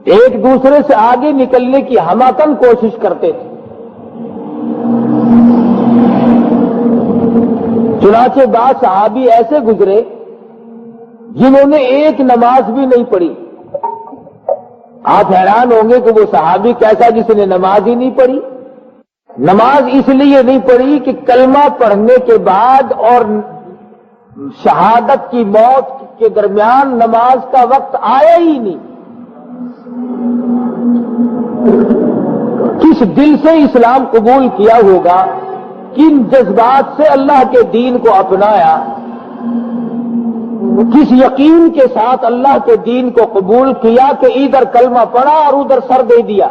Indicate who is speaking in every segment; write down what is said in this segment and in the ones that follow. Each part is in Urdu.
Speaker 1: ایک دوسرے سے آگے نکلنے کی ہماکن کوشش کرتے تھے۔ چنانچہ بعض صحابی ایسے گزرے جنہوں نے ایک نماز بھی نہیں پڑھی۔ آپ حیران ہوں گے کہ وہ صحابی کیسا جس نے نماز ہی نہیں پڑھی۔ نماز اس لیے نہیں پڑھی کہ کلمہ پڑھنے کے بعد اور شہادت کی موت کے درمیان نماز کا وقت آیا ہی نہیں۔ کس دل سے اسلام قبول کیا ہوگا، کن جذبات سے اللہ کے دین کو اپنایا، کس یقین کے ساتھ اللہ کے دین کو قبول کیا کہ ادھر کلمہ پڑھا اور ادھر سر دے دیا۔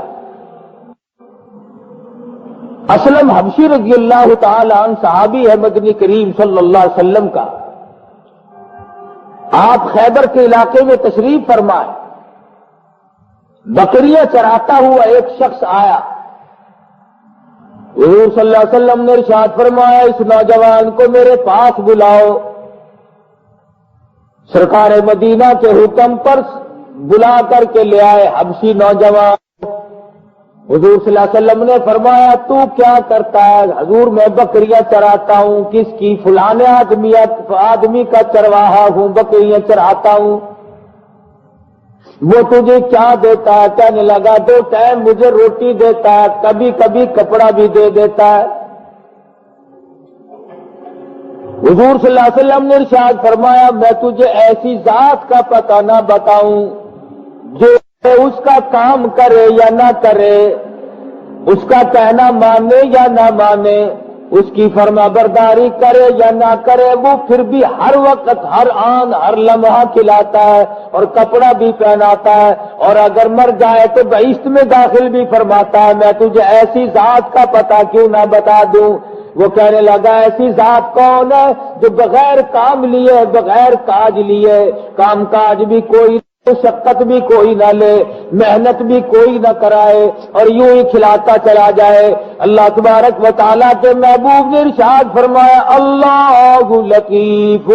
Speaker 1: اسلم حبشی رضی اللہ تعالی عنہ صحابی ہے مدنی کریم صلی اللہ علیہ وسلم کا۔ آپ خیبر کے علاقے میں تشریف فرمائے، بکریاں چراتا ہوا ایک شخص آیا، حضور صلی اللہ علیہ وسلم نے ارشاد فرمایا اس نوجوان کو میرے پاس بلاؤ۔ سرکار مدینہ کے حکم پر بلا کر کے لے آئے حبشی نوجوان۔ حضور صلی اللہ علیہ وسلم نے فرمایا تو کیا کرتا ہے؟ حضور میں بکریاں چراتا ہوں۔ کس کی؟ فلانے آدمی کا چرواہا ہوں، بکریاں چراتا ہوں۔ وہ تجھے کیا دیتا ہے؟ کہنے لگا 2 ٹائم مجھے روٹی دیتا ہے، کبھی کبھی کپڑا بھی دے دیتا ہے۔ حضور صلی اللہ علیہ وسلم نے ارشاد فرمایا میں تجھے ایسی ذات کا پتہ نہ بتاؤں جو اس کا کام کرے یا نہ کرے، اس کا کہنا مانے یا نہ مانے، اس کی فرما برداری کرے یا نہ کرے، وہ پھر بھی ہر وقت ہر آن ہر لمحہ کھلاتا ہے اور کپڑا بھی پہناتا ہے، اور اگر مر جائے تو بہشت میں داخل بھی فرماتا ہے۔ میں تجھے ایسی ذات کا پتہ کیوں نہ بتا دوں؟ وہ کہنے لگا ایسی ذات کون ہے جو بغیر کام لیے، بغیر کاج لیے، کام کاج بھی کوئی، مشقت بھی کوئی نہ لے، محنت بھی کوئی نہ کرائے اور یوں ہی کھلاتا چلا جائے۔ اللہ تبارک و تعالیٰ کے محبوب نے ارشاد فرمایا اللہ لطیف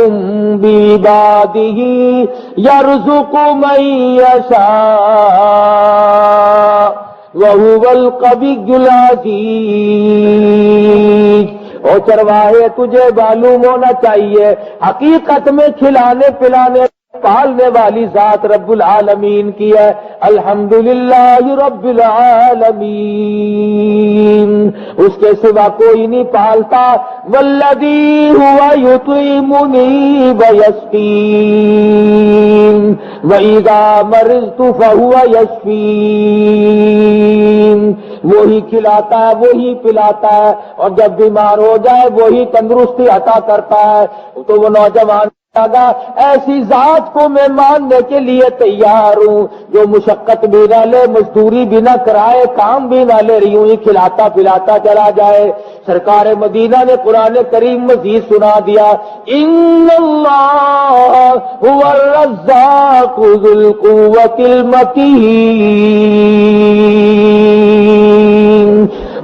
Speaker 1: بعبادہ یرزق من یشاء وَهُوَ الْقَوِيُّ الْعَزِيزُ۔ او چرواہے تجھے معلوم ہونا چاہیے حقیقت میں کھلانے پلانے پالنے والی ذات رب العالمین کی ہے۔ الحمدللہ رب العالمین، اس کے سوا کوئی نہیں پالتا۔ والذی ہوا یطعمنی ویسقین وَإِذَا مَرِضْتُ فَهُوَ یشفین۔ وہی کھلاتا ہے، وہی پلاتا ہے، اور جب بیمار ہو جائے وہی تندرستی عطا کرتا ہے۔ تو وہ نوجوان ایسی ذات کو میں ماننے کے لیے تیار ہوں جو مشقت بھی نہ لے، مزدوری بھی نہ کرائے، کام بھی نہ لے، یوں ہی کھلاتا پلاتا چلا جائے۔ سرکار مدینہ نے قرآن کریم مزید سنا دیا ان اللہ هو الرزاق ذو القوة المتین۔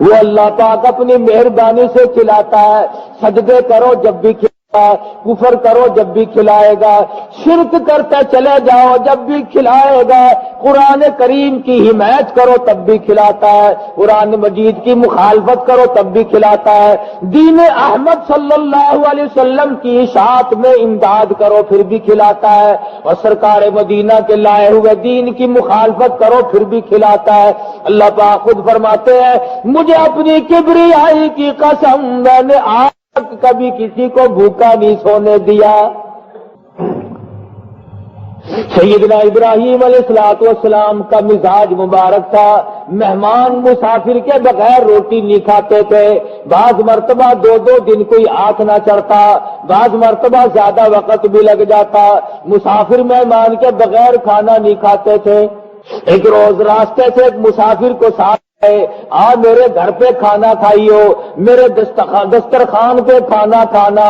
Speaker 1: وہ اللہ پاک اپنی مہربانی سے کھلاتا ہے۔ سجدے کرو جب بھی کفر کرو جب بھی کھلائے گا، شرک کرتے چلے جاؤ جب بھی کھلائے گا، قرآن کریم کی حمایت کرو تب بھی کھلاتا ہے، قرآن مجید کی مخالفت کرو تب بھی کھلاتا ہے، دین احمد صلی اللہ علیہ وسلم کی اشاعت میں امداد کرو پھر بھی کھلاتا ہے، اور سرکار مدینہ کے لائے ہوئے دین کی مخالفت کرو پھر بھی کھلاتا ہے۔ اللہ پاک خود فرماتے ہیں مجھے اپنی کبریائی کی قسم میں نے کبھی کسی کو بھوکا نہیں سونے دیا۔ سیدنا ابراہیم علیہ السلام کا مزاج مبارک تھا، مہمان مسافر کے بغیر روٹی نہیں کھاتے تھے، بعض مرتبہ 2 دن کوئی ہاتھ نہ چڑھتا، بعض مرتبہ زیادہ وقت بھی لگ جاتا، مسافر مہمان کے بغیر کھانا نہیں کھاتے تھے۔ ایک روز راستے سے ایک مسافر کو ساتھ میرے گھر پہ کھانا کھائیو، میرے دسترخوان پہ کھانا کھانا۔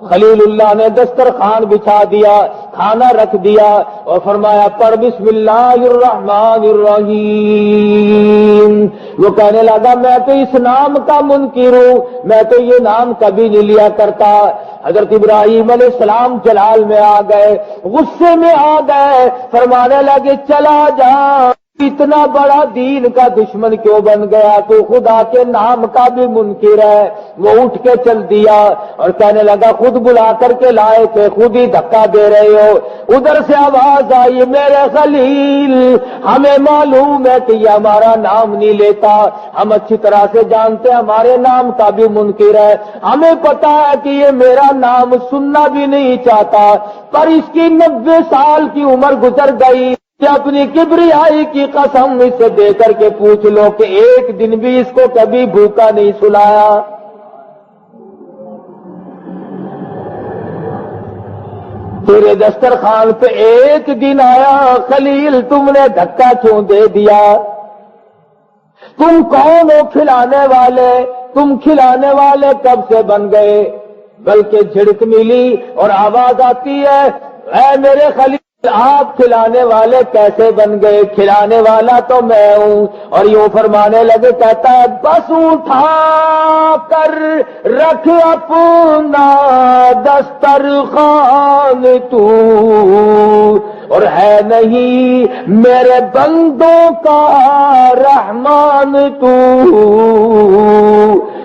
Speaker 1: خلیل اللہ نے دسترخوان بچھا دیا، کھانا رکھ دیا اور فرمایا پڑھ بسم اللہ الرحمن الرحیم. وہ کہنے لگا میں تو اس نام کا منکر ہوں، میں تو یہ نام کبھی نہیں لیا کرتا. حضرت ابراہیم علیہ السلام جلال میں آ گئے، غصے میں آ گئے، فرمانے لگے چلا جا، اتنا بڑا دین کا دشمن کیوں بن گیا، تو خدا کے نام کا بھی منکر ہے. وہ اٹھ کے چل دیا اور کہنے لگا خود بلا کر کے لائے تھے، خود ہی دھکا دے رہے ہو. ادھر سے آواز آئی میرے خلیل، ہمیں معلوم ہے کہ یہ ہمارا نام نہیں لیتا، ہم اچھی طرح سے جانتے ہیں ہمارے نام کا بھی منکر ہے، ہمیں پتا ہے کہ یہ میرا نام سننا بھی نہیں چاہتا، پر اس کی 90 سال کی عمر گزر گئی کہ اپنی کبریائی کی قسم اسے دے کر کے پوچھ لو کہ ایک دن بھی اس کو کبھی بھوکا نہیں سلایا. تیرے دسترخوان پہ ایک دن آیا خلیل تم نے دھکا کیوں دے دیا؟ تم کون ہو کھلانے والے؟ تم کھلانے والے کب سے بن گئے؟ بلکہ جھڑک ملی اور آواز آتی ہے اے میرے خلیل آپ کھلانے والے کیسے بن گئے؟ کھلانے والا تو میں ہوں. اور یوں فرمانے لگے، کہتا ہے بس اٹھا کر رکھ اپنا دسترخوان تو، اور ہے نہیں میرے بندوں کا رحمان تو.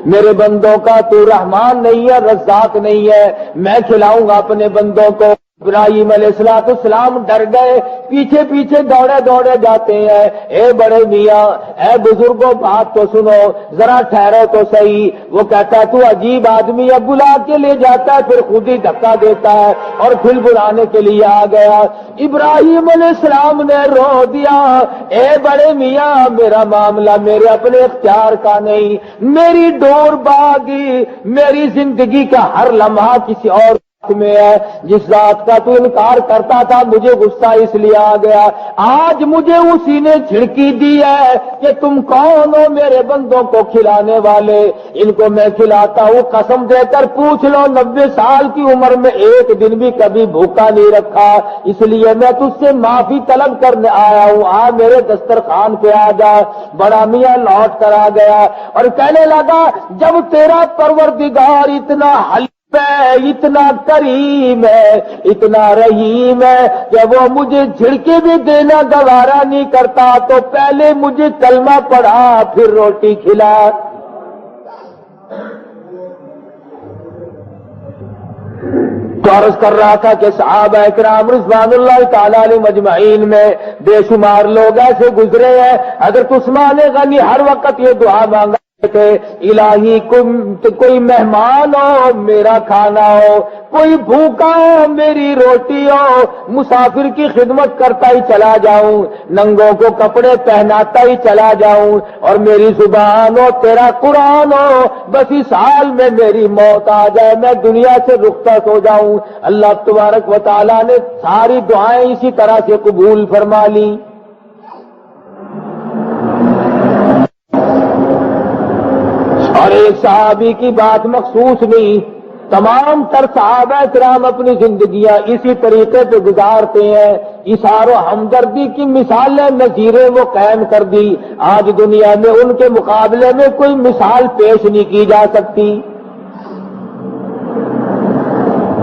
Speaker 1: میرے بندوں کا تو رحمان نہیں ہے، رزاق نہیں ہے، میں کھلاؤں گا اپنے بندوں کو. ابراہیم علیہ السلام ڈر گئے، پیچھے پیچھے دوڑے دوڑے جاتے ہیں. اے بڑے میاں، اے بزرگوں بات تو سنو، ذرا ٹھہرو تو صحیح. وہ کہتا ہے تو عجیب آدمی ہے، بلا کے لے جاتا ہے پھر خود ہی دھکا دیتا ہے اور پھر بلانے کے لیے آ گیا. ابراہیم علیہ السلام نے رو دیا، اے بڑے میاں میرا معاملہ میرے اپنے اختیار کا نہیں، میری ڈور باغی، میری زندگی کا ہر لمحہ کسی اور میں ہے. جس ذات کا تو انکار کرتا تھا مجھے غصہ اس لیے آ گیا، آج مجھے اسی نے جھڑکی دی ہے کہ تم کون ہو میرے بندوں کو کھلانے والے. ان کو میں کھلاتا ہوں، قسم دے کر پوچھ لو 90 سال کی عمر میں ایک دن بھی کبھی بھوکا نہیں رکھا، اس لیے میں تجھ سے معافی طلب کرنے آیا ہوں، آ میرے دسترخوان پہ آ جا. بڑا میاں لوٹ کر آ گیا اور کہنے لگا جب تیرا پروردگار اتنا اتنا کریم ہے، اتنا رحیم ہے کہ وہ مجھے جھڑکے بھی دینا گوارا نہیں کرتا، تو پہلے مجھے کلمہ پڑھا پھر روٹی کھلا. تو عرض کر رہا تھا کہ صحابہ کرام رضوان اللہ تعالی علیہ مجمعین میں بے شمار لوگ ایسے گزرے ہیں. حضرت عثمان غنی ہر وقت یہ دعا مانگا کہ الہی کوئی مہمان ہو میرا کھانا ہو، کوئی بھوکا ہو میری روٹی ہو، مسافر کی خدمت کرتا ہی چلا جاؤں، ننگوں کو کپڑے پہناتا ہی چلا جاؤں، اور میری زبان ہو تیرا قرآن ہو، بس اس حال میں میری موت آ جائے میں دنیا سے رخصت ہو جاؤں. اللہ تبارک و تعالیٰ نے ساری دعائیں اسی طرح سے قبول فرما لی. اور ایک صحابی کی بات مخصوص نہیں، تمام تر صحابہ کرام اپنی زندگیاں اسی طریقے پہ گزارتے ہیں. اثار و ہمدردی کی مثالیں نظیریں وہ قائم کر دی. آج دنیا میں ان کے مقابلے میں کوئی مثال پیش نہیں کی جا سکتی.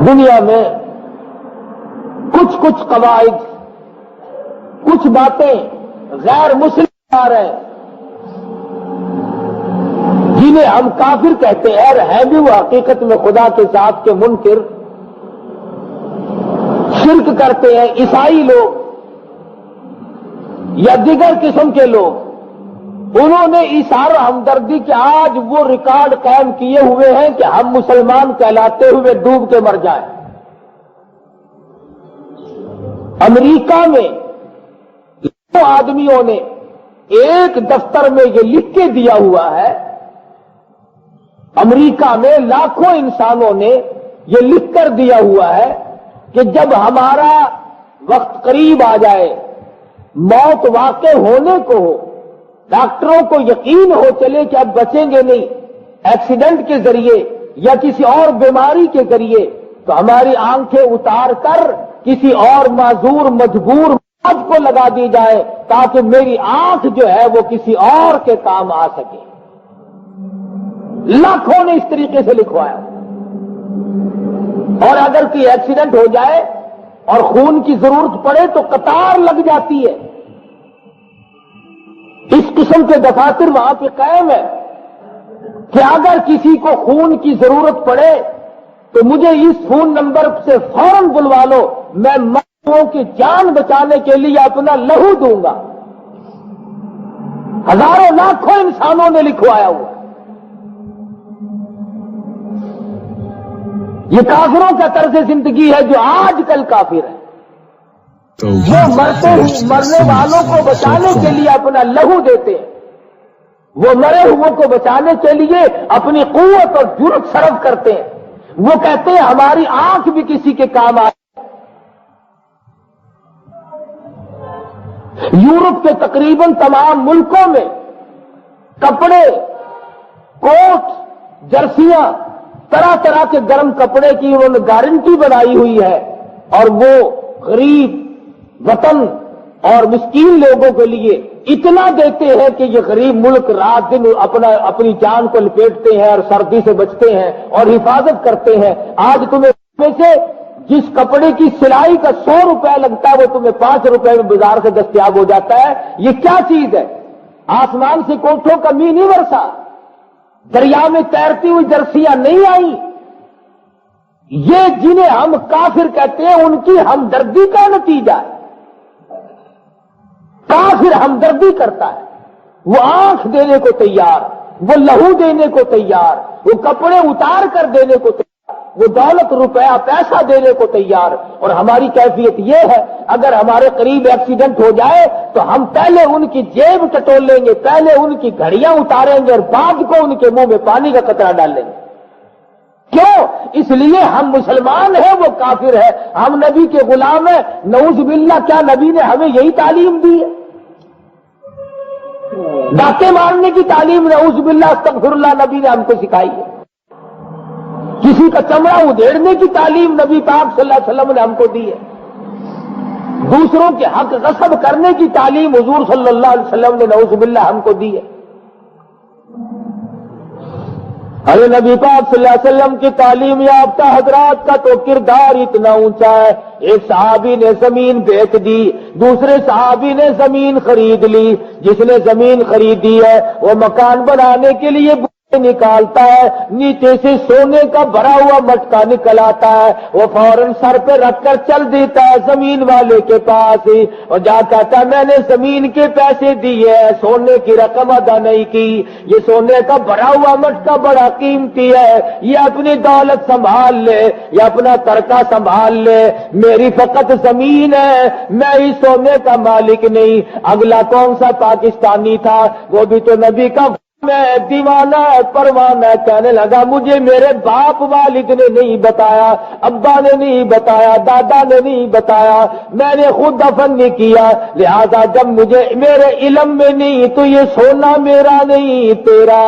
Speaker 1: دنیا میں کچھ قواعد، کچھ باتیں غیر مسلم آ رہے ہیں جنہیں ہم کافر کہتے ہیں اور ہیں بھی وہ حقیقت میں خدا کے ذات کے منکر. شرک کرتے ہیں عیسائی لوگ یا دیگر قسم کے لوگ، انہوں نے ایثار و ہمدردی کے آج وہ ریکارڈ قائم کیے ہوئے ہیں کہ ہم مسلمان کہلاتے ہوئے ڈوب کے مر جائیں. امریکہ میں آدمیوں نے ایک دفتر میں یہ لکھ کے دیا ہوا ہے، امریکہ میں لاکھوں انسانوں نے یہ لکھ کر دیا ہوا ہے کہ جب ہمارا وقت قریب آ جائے، موت واقع ہونے کو ہو، ڈاکٹروں کو یقین ہو چلے کہ اب بچیں گے نہیں، ایکسیڈنٹ کے ذریعے یا کسی اور بیماری کے ذریعے، تو ہماری آنکھیں اتار کر کسی اور معذور مجبور موت کو لگا دی جائے تاکہ میری آنکھ جو ہے وہ کسی اور کے کام آ سکے. لاکھوں نے اس طریقے سے لکھوایا. اور اگر کوئی ایکسیڈنٹ ہو جائے اور خون کی ضرورت پڑے تو قطار لگ جاتی ہے. اس قسم کے دفاتر وہاں پہ قائم ہے کہ اگر کسی کو خون کی ضرورت پڑے تو مجھے اس فون نمبر سے فوراً بلوا لو، میں مردوں کی جان بچانے کے لیے اپنا لہو دوں گا. ہزاروں لاکھوں انسانوں نے لکھوایا ہوا. یہ کافروں کا طرز زندگی ہے جو آج کل کافر ہے. وہ مرنے والوں کو بچانے کے لیے اپنا لہو دیتے ہیں. وہ مرے ہوئے کو بچانے کے لیے اپنی قوت اور جرأت صرف کرتے ہیں. وہ کہتے ہیں ہماری آنکھ بھی کسی کے کام آئے. یورپ کے تقریباً تمام ملکوں میں کپڑے، کوٹ، جرسیاں، طرح طرح کے گرم کپڑے کی انہوں نے گارنٹی بنائی ہوئی ہے، اور وہ غریب وطن اور مسکین لوگوں کے لیے اتنا دیتے ہیں کہ یہ غریب ملک رات دن اپنی جان کو لپیٹتے ہیں اور سردی سے بچتے ہیں اور حفاظت کرتے ہیں. آج تمہیں سے جس کپڑے کی سلائی کا 100 روپے لگتا ہے وہ تمہیں 5 روپے میں بازار سے دستیاب ہو جاتا ہے. یہ کیا چیز ہے؟ آسمان سے کوٹھوں کا می نہیں برسا، دریا میں تیرتی ہوئی جرسیاں نہیں آئی. یہ جنہیں ہم کافر کہتے ہیں ان کی ہمدردی کا نتیجہ ہے. کافر ہمدردی کرتا ہے، وہ آنکھ دینے کو تیار، وہ لہو دینے کو تیار، وہ کپڑے اتار کر دینے کو تیار، وہ دولت روپیہ پیسہ دینے کو تیار. اور ہماری کیفیت یہ ہے اگر ہمارے قریب ایکسیڈنٹ ہو جائے تو ہم پہلے ان کی جیب ٹٹول لیں گے، پہلے ان کی گھڑیاں اتاریں گے اور بعد کو ان کے منہ میں پانی کا قطرہ ڈال لیں گے. کیوں؟ اس لیے ہم مسلمان ہیں، وہ کافر ہے. ہم نبی کے غلام ہیں. نعوذ باللہ، کیا نبی نے ہمیں یہی تعلیم دی ہے؟ ڈاکے مارنے کی تعلیم نعوذ باللہ استغفر اللہ نبی نے ہم کو سکھائی ہے. کسی کا چمڑا ادھیڑنے کی تعلیم نبی پاک صلی اللہ علیہ وسلم نے ہم کو دی ہے. دوسروں کے حق غصب کرنے کی تعلیم حضور صلی اللہ علیہ وسلم نے نعوذ باللہ ہم کو دی ہے. ارے نبی پاک صلی اللہ علیہ وسلم کی تعلیم یافتہ حضرات کا تو کردار اتنا اونچا ہے. ایک صحابی نے زمین بیچ دی، دوسرے صحابی نے زمین خرید لی. جس نے زمین خریدی ہے وہ مکان بنانے کے لیے نکالتا ہے، نیچے سے سونے کا بھرا ہوا مٹکا نکل آتا ہے، وہ فوراً سر پہ رکھ کر چل دیتا ہے زمین والے کے پاس اور جا کہتا ہے میں نے زمین کے پیسے دیے، سونے کی رقم ادا نہیں کی. یہ سونے کا بھرا ہوا مٹکا بڑا قیمتی ہے، یہ اپنی دولت سنبھال لے، یہ اپنا ترکہ سنبھال لے، میری فقط زمین ہے، میں ہی سونے کا مالک نہیں. اگلا کون سا پاکستانی تھا؟ وہ بھی تو نبی کا میں دیوانہ پروانہ کہنے لگا مجھے میرے باپ والد نے نہیں بتایا، ابا نے نہیں بتایا، دادا نے نہیں بتایا، میں نے خود دفن نہیں کیا، لہذا جب مجھے میرے علم میں نہیں تو یہ سونا میرا نہیں تیرا.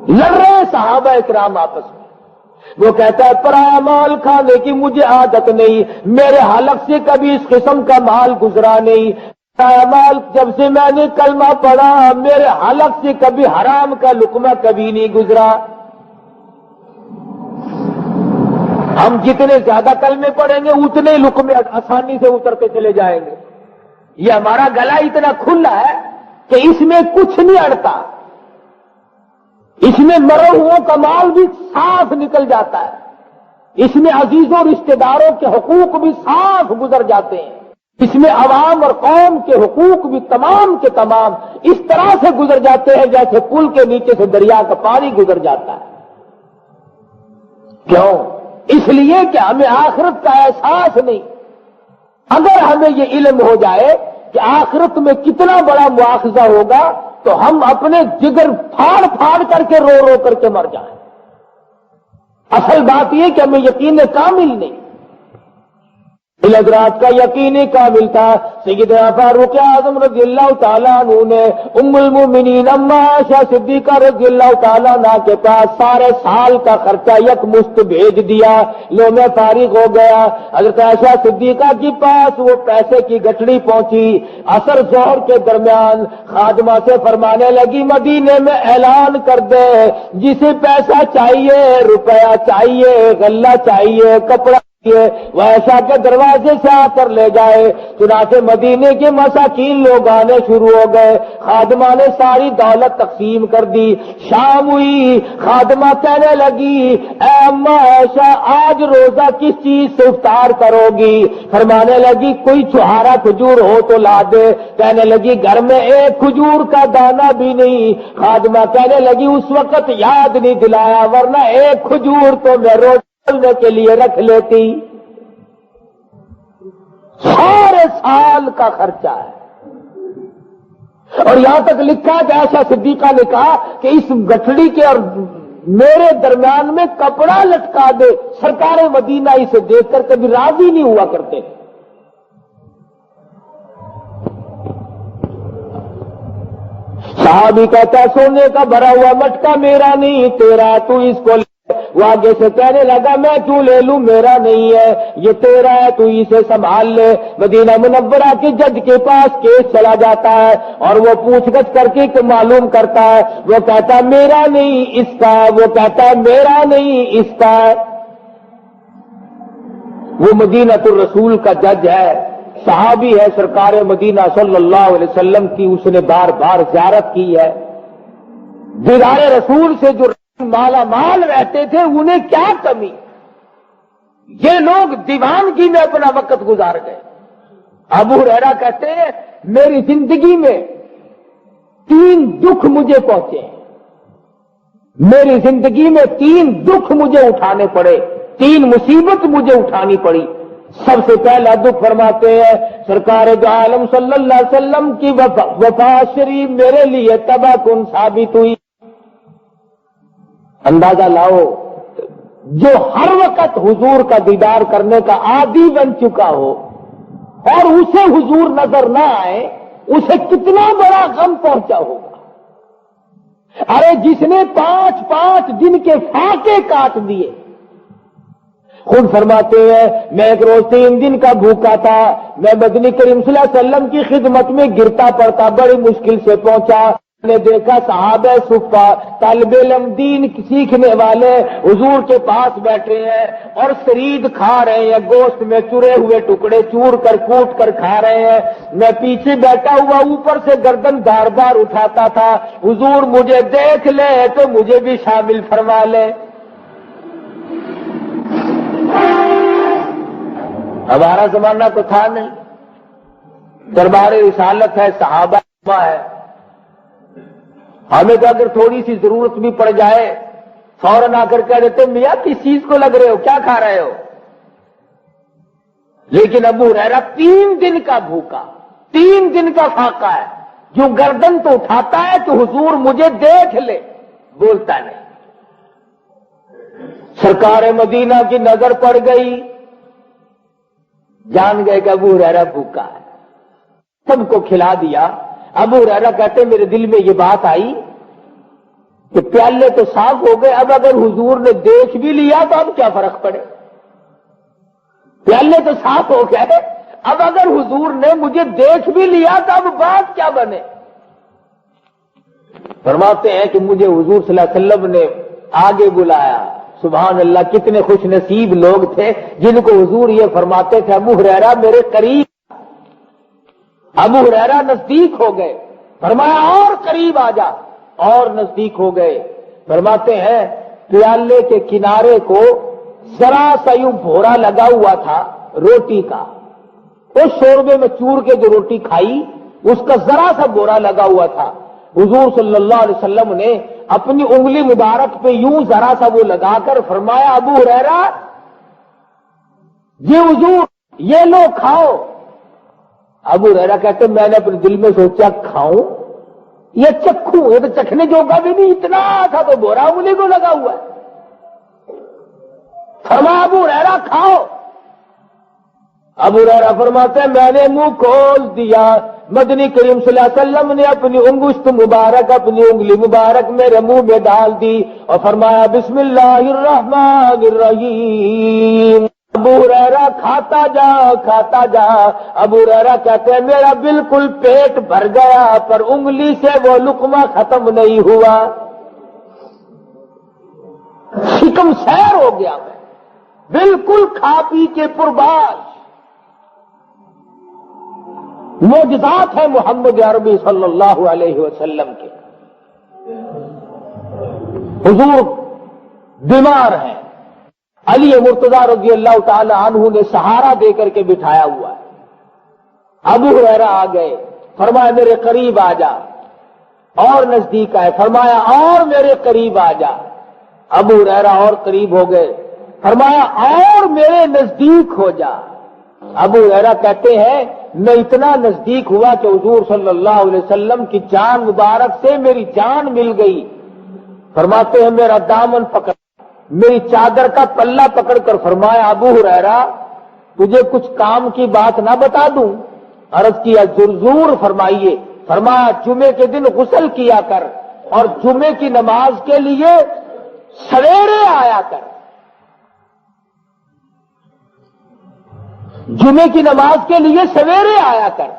Speaker 1: لڑ رہے صحابہ اکرام آپس میں. وہ کہتا ہے پرایا مال کھانے کی مجھے عادت نہیں، میرے حلق سے کبھی اس قسم کا مال گزرا نہیں. مال جب سے میں نے کلمہ پڑھا میرے حلق سے کبھی حرام کا لقمہ کبھی نہیں گزرا. ہم جتنے زیادہ کلمے پڑھیں گے اتنے لقمے آسانی سے اترتے چلے جائیں گے. یہ ہمارا گلا اتنا کھلا ہے کہ اس میں کچھ نہیں اڑتا. اس میں مرے ہوئوں کا مال بھی صاف نکل جاتا ہے، اس میں عزیزوں رشتہ داروں کے حقوق بھی صاف گزر جاتے ہیں، اس میں عوام اور قوم کے حقوق بھی تمام کے تمام اس طرح سے گزر جاتے ہیں جیسے پل کے نیچے سے دریا کا پانی گزر جاتا ہے. کیوں؟ اس لیے کہ ہمیں آخرت کا احساس نہیں. اگر ہمیں یہ علم ہو جائے کہ آخرت میں کتنا بڑا مواخذہ ہوگا تو ہم اپنے جگر پھاڑ پھاڑ کر کے رو رو کر کے مر جائیں. اصل بات یہ کہ ہمیں یقین کامل نہیں. حضرات کا یقینی کامل تھا۔ سیدنا فاروق اعظم رضی اللہ تعالیٰ عنہ نے ام المومنین اما عائشہ صدیقہ رضی اللہ تعالیٰ عنہ کے پاس سارے سال کا خرچہ یکمشت بھیج دیا۔ لو میں فارغ ہو گیا۔ حضرت عائشہ صدیقہ کے پاس وہ پیسے کی گٹھڑی پہنچی۔ عصر ظہر کے درمیان خادمہ سے فرمانے لگی مدینے میں اعلان کر دے جسے پیسہ چاہیے، روپیہ چاہیے، غلہ چاہیے، کپڑا وہ ایسا کے دروازے سے آ کر لے جائے۔ چنانچہ مدینے کے مساکین لوگ آنے شروع ہو گئے۔ خادمہ نے ساری دولت تقسیم کر دی۔ شام ہوئی، خادمہ کہنے لگی اے اماں عائشہ آج روزہ کس چیز سے افطار کرو گی؟ فرمانے لگی کوئی چھہارا کھجور ہو تو لا دے۔ کہنے لگی گھر میں ایک کھجور کا دانہ بھی نہیں۔ خادمہ کہنے لگی اس وقت یاد نہیں دلایا ورنہ ایک کھجور تو میں روز کے لیے رکھ لیتی۔ سارے سال کا خرچہ ہے۔ اور یہاں تک لکھا کہ عائشہ صدیقہ نے کہا کہ اس گٹھڑی کے اور میرے درمیان میں کپڑا لٹکا دے۔ سرکار مدینہ اسے دیکھ کر کبھی راضی نہیں ہوا کرتے۔ صحابی کہتا ہے سونے کا بھرا ہوا مٹکا میرا نہیں تیرا، تو اس کو وہ آگے سے کہنے لگا میں کیوں لے لوں، میرا نہیں ہے، یہ تیرا ہے، تو اسے سنبھال لے۔ مدینہ منورہ کے جج کے پاس کیس چلا جاتا ہے اور وہ پوچھ گچھ کر کے معلوم کرتا ہے۔ وہ کہتا ہے میرا نہیں اس کا ہے، وہ کہتا ہے میرا نہیں اس کا ہے۔ وہ مدینہ الرسول کا جج ہے، صحابی ہے، سرکار مدینہ صلی اللہ علیہ وسلم کی اس نے بار بار زیارت کی ہے۔ دیدار رسول سے جو مالا مال رہتے تھے انہیں کیا کمی، یہ لوگ دیوانگی میں اپنا وقت گزار گئے۔ ابو ہریرہ کہتے ہیں میری زندگی میں 3 دکھ مجھے پہنچے، میری زندگی میں 3 دکھ مجھے اٹھانے پڑے، 3 مصیبت مجھے اٹھانی پڑی۔ سب سے پہلا دکھ فرماتے ہیں سرکار دو عالم صلی اللہ علیہ وسلم کی وفات شریف میرے لیے تباہ کن ثابت ہوئی۔ اندازہ لاؤ جو ہر وقت حضور کا دیدار کرنے کا عادی بن چکا ہو اور اسے حضور نظر نہ آئے اسے کتنا بڑا غم پہنچا ہوگا۔ ارے جس نے 5 دن کے فاقے کاٹ دیے، خود فرماتے ہیں میں ایک روز 3 دن کا بھوکا تھا، میں مدنی کریم صلی اللہ علیہ وسلم کی خدمت میں گرتا پڑتا بڑی مشکل سے پہنچا۔ نے دیکھا صحابہ صفہ طالب علم دین سیکھنے والے حضور کے پاس بیٹھے ہیں اور سرید کھا رہے ہیں، گوشت میں چرے ہوئے ٹکڑے چور کر کوٹ کر کھا رہے ہیں۔ میں پیچھے بیٹھا ہوا اوپر سے گردن بار بار اٹھاتا تھا حضور مجھے دیکھ لے تو مجھے بھی شامل فرما لے۔ ہمارا زمانہ تو تھا نہیں، دربار رسالت ہے، صحابہ ہے، ہمیں تو اگر تھوڑی سی ضرورت بھی پڑ جائے فوراً آ کر کہہ دیتے میاں کس چیز کو لگ رہے ہو، کیا کھا رہے ہو؟ لیکن ابو ہریرہ 3 دن کا بھوکا، 3 دن کا فاقہ ہے، جو گردن تو اٹھاتا ہے تو حضور مجھے دیکھ لے، بولتا نہیں۔ سرکار مدینہ کی نظر پڑ گئی، جان گئے کہ ابو ہریرہ بھوکا ہے، سب کو کھلا دیا۔ ابو ہریرہ کہتے میرے دل میں یہ بات آئی کہ پیالے تو صاف ہو گئے، اب اگر حضور نے دیکھ بھی لیا تو اب کیا فرق پڑے؟ پیالے تو صاف ہو گئے، اب اگر حضور نے مجھے دیکھ بھی لیا تو اب بات کیا بنے؟ فرماتے ہیں کہ مجھے حضور صلی اللہ علیہ وسلم نے آگے بلایا۔ سبحان اللہ، کتنے خوش نصیب لوگ تھے جن کو حضور یہ فرماتے تھے ابو ہریرہ میرے قریب۔ ابو ہریرہ نزدیک ہو گئے، فرمایا اور قریب آ جا، اور نزدیک ہو گئے۔ فرماتے ہیں پیالے کے کنارے کو ذرا سا یوں بھورا لگا ہوا تھا روٹی کا، اس شوربے میں چور کے جو روٹی کھائی اس کا ذرا سا بھورا لگا ہوا تھا۔ حضور صلی اللہ علیہ وسلم نے اپنی انگلی مبارک پہ یوں ذرا سا وہ لگا کر فرمایا ابو ہریرہ یہ حضور یہ لو کھاؤ۔ ابو ہریرہ کہتے میں نے اپنے دل میں سوچا کھاؤں یہ چکھوں، یہ تو چکھنے جوگا بھی نہیں، اتنا تھا تو بورا انگلی کو لگا ہوا ہے۔ فرمایا ابو ہریرہ کھاؤ۔ ابو ہریرہ فرماتے ہیں میں نے منہ کھول دیا، مدنی کریم صلی اللہ علیہ وسلم نے اپنی انگشت مبارک، اپنی انگلی مبارک میرے منہ میں ڈال دی اور فرمایا بسم اللہ الرحمن الرحیم۔ ابو ہریرہ کھاتا جا کھاتا جا۔ ابو ہریرہ کہتے ہیں میرا بالکل پیٹ بھر گیا پر انگلی سے وہ لقمہ ختم نہیں ہوا، شکم سیر ہو گیا، میں بالکل کھا پی کے پرباش۔ معجزات ہیں محمد عربی صلی اللہ علیہ وسلم کے۔ حضور بیمار ہیں، علی مرتضی رضی اللہ تعالی عنہ نے سہارا دے کر کے بٹھایا ہوا ہے۔ ابو ہریرہ آ گئے، فرمایا میرے قریب آ جا، اور نزدیک آئے، فرمایا اور میرے قریب آ جا۔ ابو ہریرہ اور قریب ہو گئے، فرمایا اور میرے نزدیک ہو جا۔ ابو ہریرہ کہتے ہیں میں اتنا نزدیک ہوا کہ حضور صلی اللہ علیہ وسلم کی جان مبارک سے میری جان مل گئی۔ فرماتے ہیں میرا دامن پکڑ، میری چادر کا پلہ پکڑ کر فرمایا ابو ہریرہ تجھے کچھ کام کی بات نہ بتا دوں؟ عرض کیا ضرور فرمائیے۔ فرمایا جمعے کے دن غسل کیا کر اور جمعے کی نماز کے لیے سویرے آیا کر، جمعے کی نماز کے لیے سویرے آیا کر،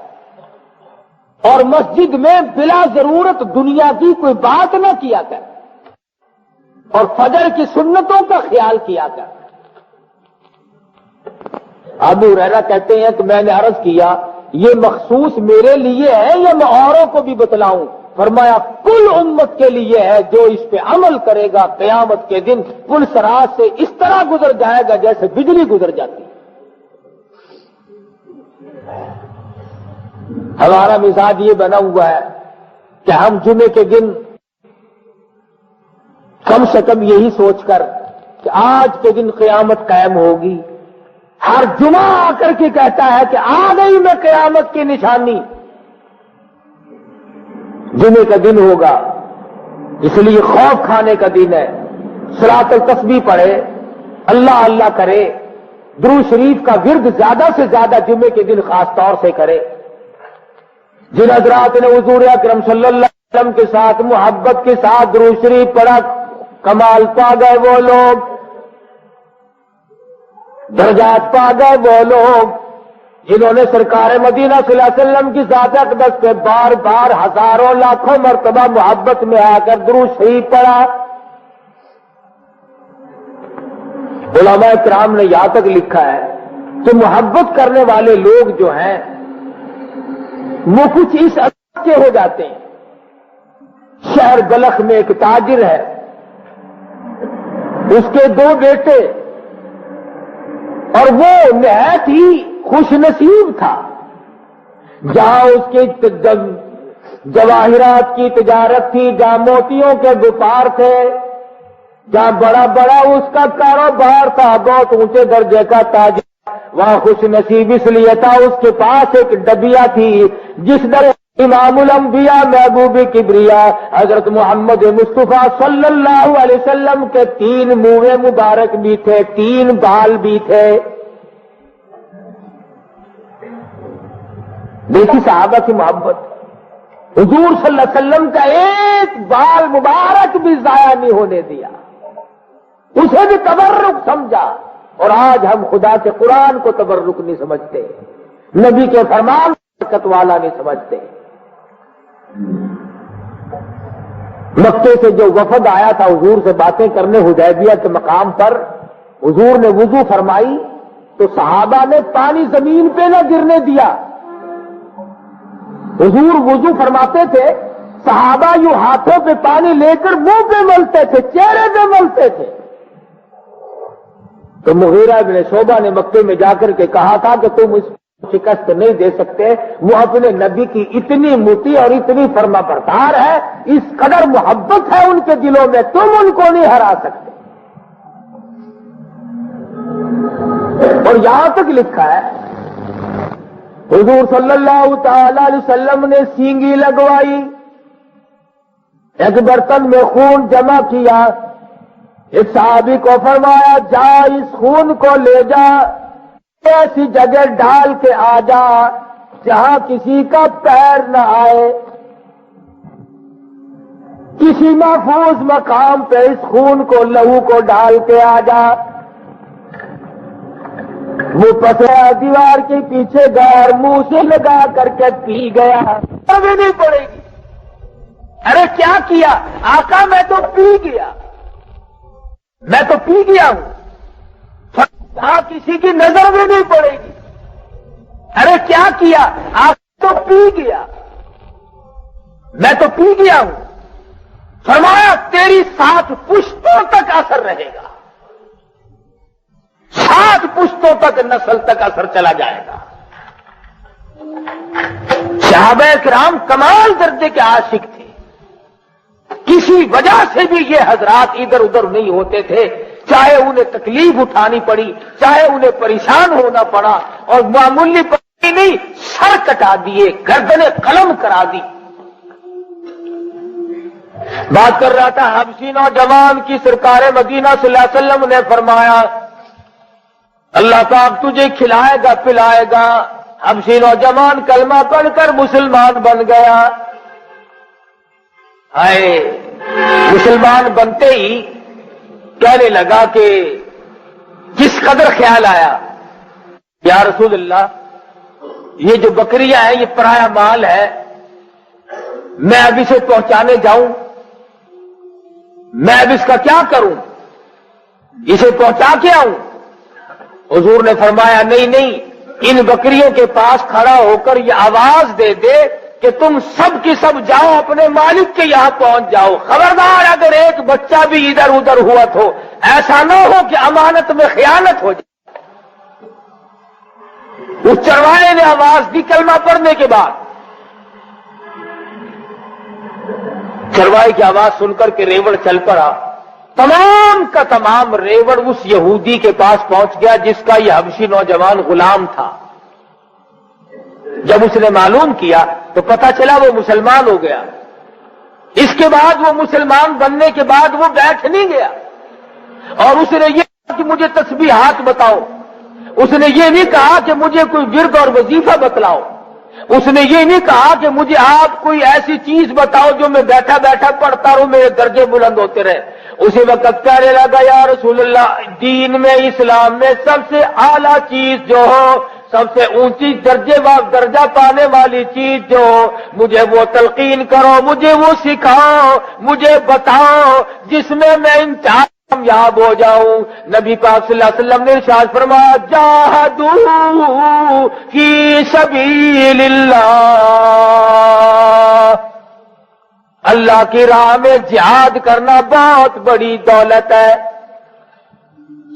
Speaker 1: اور مسجد میں بلا ضرورت دنیا کی کوئی بات نہ کیا کر، اور فجر کی سنتوں کا خیال کیا کر۔ ابو ہریرہ کہتے ہیں کہ میں نے عرض کیا یہ مخصوص میرے لیے ہے یا میں اوروں کو بھی بتلاؤں؟ فرمایا کل امت کے لیے ہے، جو اس پہ عمل کرے گا قیامت کے دن پل صراط سے اس طرح گزر جائے گا جیسے بجلی گزر جاتی۔ ہمارا مزاج یہ بنا ہوا ہے کہ ہم جمعے کے دن کم سے کم یہی سوچ کر کہ آج کے دن قیامت قائم ہوگی، ہر جمعہ آ کر کے کہتا ہے کہ آ گئی میں قیامت کی نشانی، جمعے کا دن ہوگا، اس لیے خوف کھانے کا دن ہے۔ صلاۃ التسبیح پڑھے، اللہ اللہ کرے، درود شریف کا ورد زیادہ سے زیادہ جمعے کے دن خاص طور سے کرے۔ جن حضرات نے حضور اکرم صلی اللہ علیہ وسلم کے ساتھ محبت کے ساتھ درود شریف پڑھا کمال پا گئے وہ لوگ، درجات پا گئے وہ لوگ جنہوں نے سرکار مدینہ صلی اللہ علیہ وسلم کی ذات اقدس پہ بار بار ہزاروں لاکھوں مرتبہ محبت میں آ کر درود شریف پڑھا۔ علماء کرام نے یہاں تک لکھا ہے کہ محبت کرنے والے لوگ جو ہیں وہ کچھ اس انداز کے ہو جاتے ہیں۔ شہر بلخ میں ایک تاجر ہے، اس کے 2 بیٹے، اور وہ نہایت ہی خوش نصیب تھا۔ جہاں اس کی جواہرات کی تجارت تھی، جہاں موتیوں کے وپار تھے، جہاں بڑا بڑا اس کا کاروبار تھا، بہت اونچے درجے کا تاجر، وہاں خوش نصیب اس لیے تھا اس کے پاس ایک ڈبیا تھی جس در امام الانبیاء محبوب کبریا حضرت محمد مصطفیٰ صلی اللہ علیہ وسلم کے 3 منہ مبارک بھی تھے، 3 بال بھی تھے۔ دیکھی صحابہ کی محبت، حضور صلی اللہ علیہ وسلم کا ایک بال مبارک بھی ضائع نہیں ہونے دیا، اسے بھی تبرک سمجھا۔ اور آج ہم خدا کے قرآن کو تبرک نہیں سمجھتے، نبی کے فرمان برکت والا نہیں سمجھتے۔ مکے سے جو وفد آیا تھا حضور سے باتیں کرنے حدیبیہ کے مقام پر، حضور نے وضو فرمائی تو صحابہ نے پانی زمین پہ نہ گرنے دیا۔ حضور وضو فرماتے تھے، صحابہ یوں ہاتھوں پہ پانی لے کر منہ پہ ملتے تھے، چہرے پہ ملتے تھے۔ تو مغیرہ بن شعبہ نے مکے میں جا کر کے کہا تھا کہ تم اس شکست نہیں دے سکتے، وہ اپنے نبی کی اتنی مطیع اور اتنی فرما بردار ہے، اس قدر محبت ہے ان کے دلوں میں، تم ان کو نہیں ہرا سکتے۔ اور یہاں تک لکھا ہے حضور صلی اللہ تعالی علیہ وسلم نے سینگی لگوائی، ایک برتن میں خون جمع کیا، ایک صحابی کو فرمایا جا اس خون کو لے جا ایسی جگہ ڈال کے آ جا جہاں کسی کا پیر نہ آئے، کسی محفوظ مقام پہ اس خون کو، لہو کو ڈال کے آ جا۔ وہ پسیا دیوار کے پیچھے گار منہ سے لگا کر کے پی گیا، ابھی نہیں پڑے گی۔ ارے کیا کیا آقا؟ میں تو پی گیا، میں تو پی گیا ہوں، کسی کی نظر بھی نہیں پڑے گی۔ ارے کیا کیا آقا؟ تو پی گیا، میں تو پی گیا ہوں۔ فرمایا تیری 7 پشتوں تک اثر رہے گا، 7 پشتوں تک، نسل تک اثر چلا جائے گا۔ صحابہ کرام کمال درجے کے عاشق تھے، کسی وجہ سے بھی یہ حضرات ادھر ادھر نہیں ہوتے تھے، چاہے انہیں تکلیف اٹھانی پڑی، چاہے انہیں پریشان ہونا پڑا، اور معمولی پڑی نہیں، سر کٹا دیے، گردنیں قلم کرا دی۔ بات کر رہا تھا حبشی نوجوان کی، سرکار مدینہ صلی اللہ علیہ وسلم نے فرمایا اللہ پاک تجھے کھلائے گا پلائے گا۔ حبشی نوجوان کلمہ پڑھ کر مسلمان بن گیا۔ مسلمان بنتے ہی کہنے لگا کہ کس قدر خیال آیا، یا رسول اللہ یہ جو بکریاں ہیں یہ پرایا مال ہے، میں اب اسے پہنچانے جاؤں، میں اب اس کا کیا کروں، اسے پہنچا کے آؤں؟ حضور نے فرمایا نہیں نہیں، ان بکریوں کے پاس کھڑا ہو کر یہ آواز دے دے کہ تم سب کی سب جاؤ، اپنے مالک کے یہاں پہنچ جاؤ، خبردار اگر ایک بچہ بھی ادھر ادھر ہوا تو ایسا نہ ہو کہ امانت میں خیانت ہو جائے۔ اس چرواہے نے آواز دی کلمہ پڑھنے کے بعد، چرواہے کی آواز سن کر کے ریوڑ چل پڑا، تمام کا تمام ریوڑ اس یہودی کے پاس پہنچ گیا جس کا یہ حبشی نوجوان غلام تھا۔ جب اس نے معلوم کیا تو پتہ چلا وہ مسلمان ہو گیا۔ اس کے بعد وہ مسلمان بننے کے بعد وہ بیٹھ نہیں گیا، اور اس نے یہ کہا کہ مجھے تسبیحات بتاؤ، اس نے یہ نہیں کہا کہ مجھے کوئی ورد اور وظیفہ بتلاؤ، اس نے یہ نہیں کہا کہ مجھے آپ کوئی ایسی چیز بتاؤ جو میں بیٹھا بیٹھا پڑھتا رہوں میرے درجے بلند ہوتے رہے۔ اسی وقت کہنے لگا یا رسول اللہ، دین میں اسلام میں سب سے اعلیٰ چیز جو ہو، سب سے اونچی درجہ پانے والی چیز جو ہو، مجھے وہ تلقین کرو، مجھے وہ سکھاؤ، مجھے بتاؤ جس میں انتہا کامیاب ہو جاؤں۔ نبی پاک صلی اللہ علیہ وسلم نے ارشاد فرمایا جاہدوا فی سبیل اللہ، اللہ کی راہ میں جہاد کرنا بہت بڑی دولت ہے۔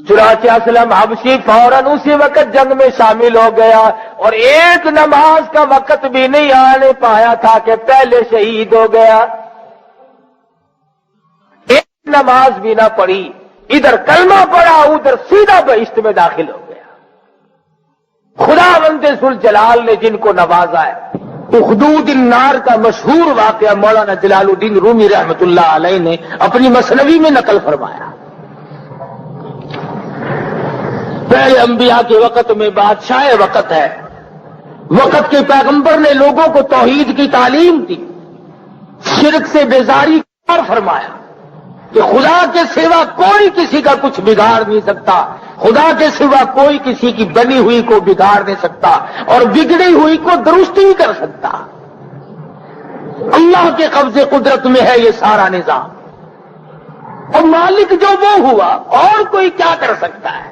Speaker 1: چنانچہ اسلم حبشی فوراً اسی وقت جنگ میں شامل ہو گیا، اور ایک نماز کا وقت بھی نہیں آنے پایا تھا کہ پہلے شہید ہو گیا، ایک نماز بھی نہ پڑھی، ادھر کلمہ پڑھا ادھر سیدھا بہشت میں داخل ہو گیا۔ خداوند ذوالجلال نے جن کو نوازا ہے۔ اخدود النار کا مشہور واقعہ مولانا جلال الدین رومی رحمت اللہ علیہ نے اپنی مثنوی میں نقل فرمایا۔ پہلے انبیاء کے وقت میں بادشاہ وقت ہے، وقت کے پیغمبر نے لوگوں کو توحید کی تعلیم دی، شرک سے بیزاری فرمایا کہ خدا کے سوا کوئی کسی کا کچھ بگاڑ نہیں سکتا، خدا کے سوا کوئی کسی کی بنی ہوئی کو بگاڑ نہیں سکتا، اور بگڑی ہوئی کو درست نہیں کر سکتا۔ اللہ کے قبضے قدرت میں ہے یہ سارا نظام، اور مالک جو وہ ہوا، اور کوئی کیا کر سکتا ہے۔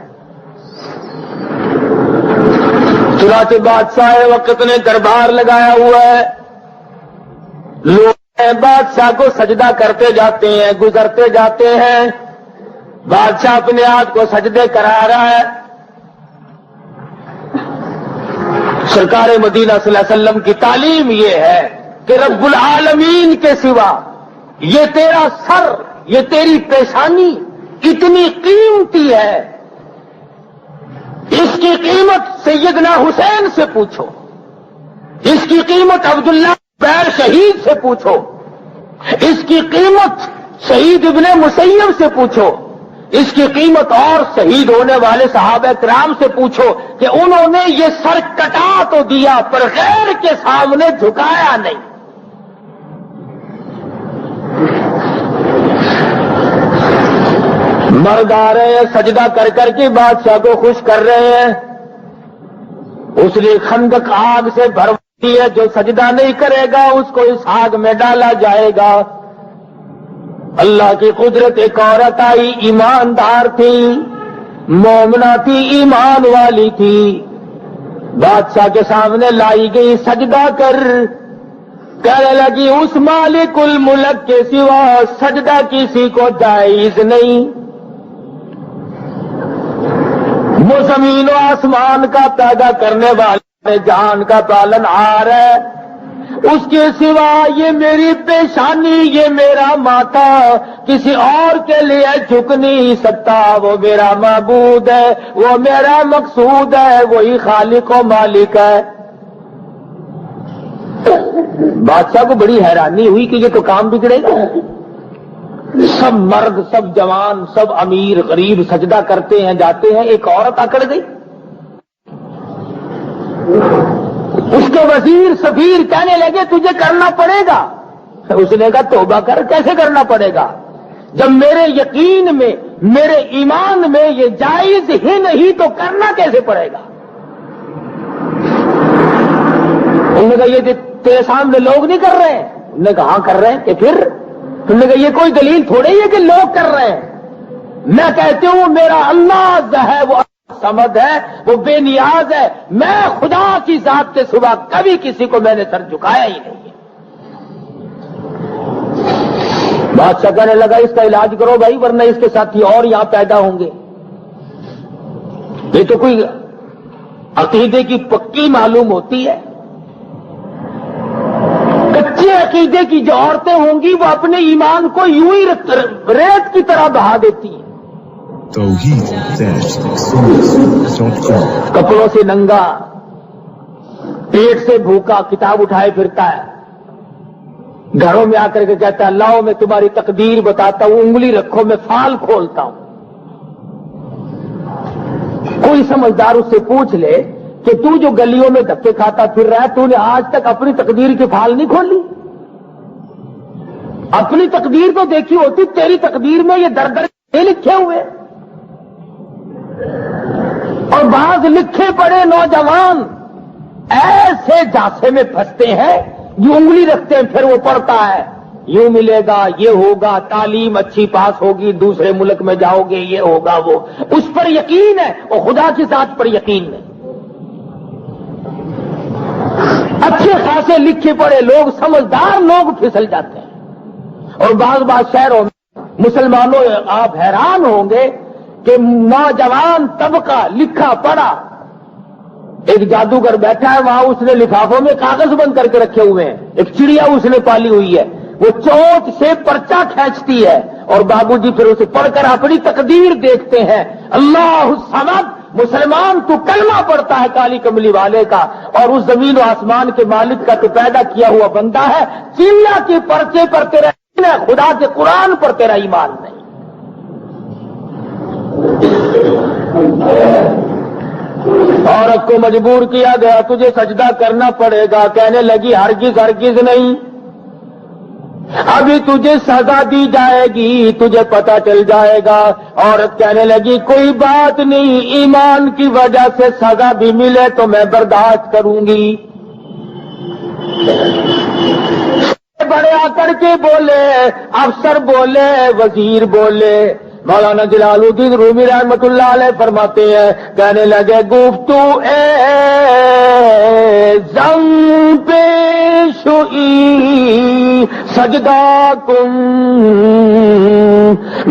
Speaker 1: چنانچہ بادشاہ وقت نے دربار لگایا ہوا ہے، لوگ بادشاہ کو سجدہ کرتے جاتے ہیں، گزرتے جاتے ہیں، بادشاہ اپنے آپ کو سجدے کرا رہا ہے۔ سرکار مدینہ صلی اللہ علیہ وسلم کی تعلیم یہ ہے کہ رب العالمین کے سوا یہ تیرا سر، یہ تیری پیشانی اتنی قیمتی ہے، اس کی قیمت سیدنا حسین سے پوچھو، اس کی قیمت عبداللہ بیر شہید سے پوچھو، اس کی قیمت شہید ابن مسیب سے پوچھو، اس کی قیمت اور شہید ہونے والے صحابہ کرام سے پوچھو کہ انہوں نے یہ سر کٹا تو دیا پر غیر کے سامنے جھکایا نہیں. مرد آ رہے ہیں سجدہ کر کر کے بادشاہ کو خوش کر رہے ہیں. اس نے خندق آگ سے بھروائی ہے، جو سجدہ نہیں کرے گا اس کو اس آگ میں ڈالا جائے گا. اللہ کی قدرت، ایک عورت آئی، ایماندار تھی، مومنہ تھی، ایمان والی تھی، بادشاہ کے سامنے لائی گئی، سجدہ کر. کہنے لگی اس مالک الملک کے سوا سجدہ کسی کو جائز نہیں. وہ زمین و آسمان کا پیدا کرنے والے، جان کا پالن ہار ہے، اس کے سوا یہ میری پیشانی، یہ میرا ماتھا کسی اور کے لیے جھک نہیں سکتا. وہ میرا معبود ہے، وہ میرا مقصود ہے، وہی خالق و مالک ہے. بادشاہ کو بڑی حیرانی ہوئی کہ یہ تو کام بگڑے گا. سب مرد، سب جوان، سب امیر غریب سجدہ کرتے ہیں جاتے ہیں، ایک عورت اکڑ گئی. اس کے وزیر سفیر کہنے لگے تجھے کرنا پڑے گا. اس نے کہا توبہ کر، کیسے کرنا پڑے گا جب میرے یقین میں، میرے ایمان میں یہ جائز ہی نہیں تو کرنا کیسے پڑے گا. انہوں نے کہا یہ تیرے سامنے لوگ نہیں کر رہے ہیں. انہوں نے کہا ہاں کر رہے ہیں. کہ پھر انہوں نے کہا یہ کوئی دلیل تھوڑی ہے کہ لوگ کر رہے ہیں. میں کہتی ہوں میرا اللہ ہے، وہ سمد ہے، وہ بے نیاز ہے، میں خدا کی ذات کے سوا کبھی کسی کو میں نے سر جھکایا ہی نہیں ہے. بادشاہ کہنے لگا اس کا علاج کرو بھائی، ورنہ اس کے ساتھی اور یہاں پیدا ہوں گے. یہ تو کوئی عقیدے کی پکی معلوم ہوتی ہے. کچے عقیدے کی جو عورتیں ہوں گی وہ اپنے ایمان کو یوں ہی ریت کی طرح بہا دیتی ہیں. کپڑوں سے ننگا، پیٹ سے بھوکا، کتاب اٹھائے پھرتا ہے. گھروں میں آ کر کے کہتا ہے لاؤ میں تمہاری تقدیر بتاتا ہوں، انگلی رکھو میں فال کھولتا ہوں. کوئی سمجھدار اس سے پوچھ لے کہ تو جو گلیوں میں دھکے کھاتا پھر رہا ہے، تو نے آج تک اپنی تقدیر کی پھال نہیں کھولی؟ اپنی تقدیر تو دیکھی ہوتی، تیری تقدیر میں یہ در لکھے ہوئے. اور بعض لکھے پڑے نوجوان ایسے جاسے میں پھنستے ہیں، جو انگلی رکھتے ہیں پھر وہ پڑھتا ہے یوں ملے گا، یہ ہوگا، تعلیم اچھی پاس ہوگی، دوسرے ملک میں جاؤ گے، یہ ہوگا، وہ اس پر یقین ہے اور خدا کی ذات پر یقین نہیں. اچھے خاصے لکھے پڑے لوگ، سمجھدار لوگ پھسل جاتے ہیں. اور بعض شہروں میں مسلمانوں آپ حیران ہوں گے کہ نوجوان طبقہ لکھا پڑھا، ایک جادوگر بیٹھا ہے وہاں، اس نے لفافوں میں کاغذ بند کر کے رکھے ہوئے ہیں. ایک چڑیا اس نے پالی ہوئی ہے، وہ چونچ سے پرچہ کھینچتی ہے اور بابو جی پھر اسے پڑھ کر اپنی تقدیر دیکھتے ہیں. اللہ الصمد، مسلمان تو کلمہ پڑھتا ہے کالی کملی والے کا، اور اس زمین و آسمان کے مالک کا تو پیدا کیا ہوا بندہ ہے. چڑیا کے پرچے پر تیرا ایمان ہے، خدا کے قرآن پر تیرا ایمان نہیں. عورت کو مجبور کیا گیا تجھے سجدہ کرنا پڑے گا. کہنے لگی ہرگز ہرگز نہیں، ابھی تجھے سزا دی جائے گی، تجھے پتہ چل جائے گا. عورت کہنے لگی کوئی بات نہیں، ایمان کی وجہ سے سزا بھی ملے تو میں برداشت کروں گی. بڑے آ کر کے بولے، افسر بولے، وزیر بولے. مولانا جلال الدین رومی رحمت اللہ علیہ فرماتے ہیں، کہنے لگے گفتو اے زن پیشوئی سجدہ کن